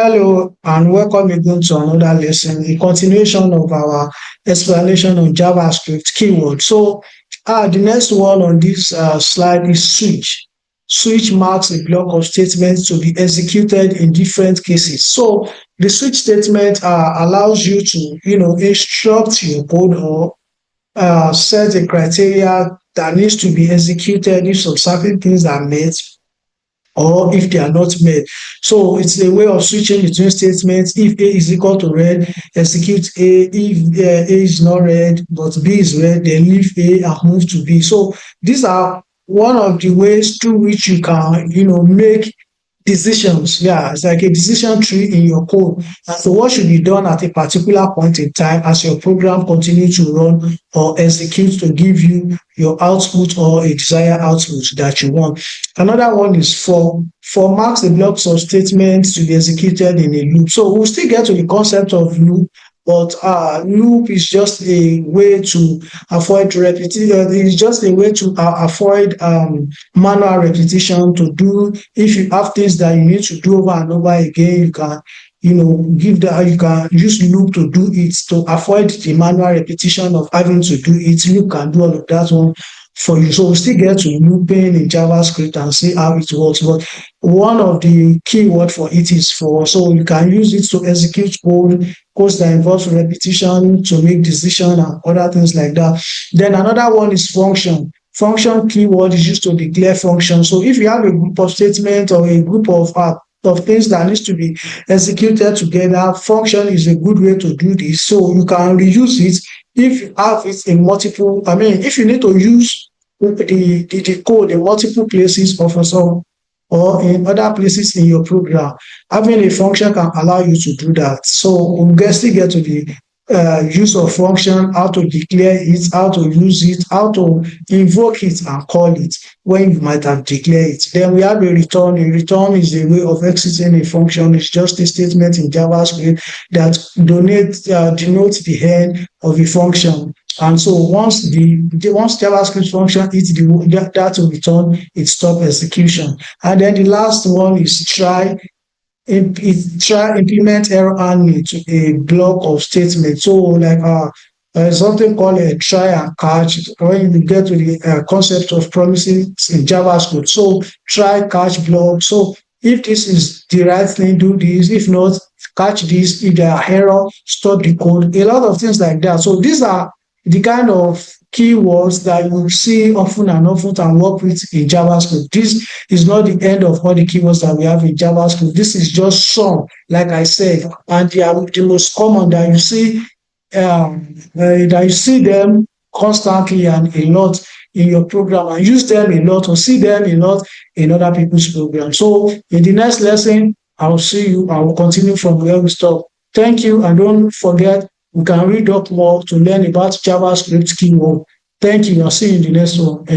Hello and welcome again to another lesson, a continuation of our explanation on JavaScript keyword. The next one on this slide is switch. Switch marks a block of statements to be executed in different cases. So the switch statement allows you to, instruct your code or set a criteria that needs to be executed if some certain things are met or if they are not met. So it's a way of switching between statements. If A is equal to red, execute A. If A is not red, but B is red, then leave A and move to B. So these are one of the ways through which you can, make decisions. Yeah, it's like a decision tree in your code. And so what should be done at a particular point in time as your program continues to run or execute to give you your output or a desired output that you want. Another one is for. For marks the blocks of statements to be executed in a loop. So we'll still get to the concept of loop, but loop is just a way to avoid repetition. It's just a way to avoid manual repetition. To do, if you have things that you need to do over and over again, you can give that, you can use loop to do it, to avoid the manual repetition of having to do it. Loop can do all of that one for you. So we'll still get to looping in JavaScript and see how it works. But one of the keyword for it is for. So you can use it to execute codes that involves repetition, to make decision and other things like that. Then another one is function. Function keyword is used to declare function. So if you have a group of statements or a group of things that needs to be executed together, function is a good way to do this. So you can reuse it if you have it in multiple. If you need to use the code in multiple places or for some or in other places in your program, having a function can allow you to do that. So we'll still get to the use of function, how to declare it, how to use it, how to invoke it and call it when you might have declared it. Then we have a return. A return is a way of exiting a function. It's just a statement in JavaScript that denotes the end of a function. And so once JavaScript function hits that will return, it stop execution. And then the last one is try implement error handling to a block of statements. So like something called a try and catch when you get to the concept of promises in JavaScript. So try catch block. So if this is the right thing, do this. If not, catch this. If there are error, stop the code. A lot of things like that. So these are the kind of keywords that you will see often and work with in JavaScript. This is not the end of all the keywords that we have in JavaScript. This is just some, like I said, and they are the most common that you see them constantly and a lot in your program, and use them a lot or see them a lot in other people's programs. So in the next lesson, I will continue from where we stop. Thank you, and don't forget, you can read up more to learn about JavaScript keyword. Thank you. I'll see you in the next one.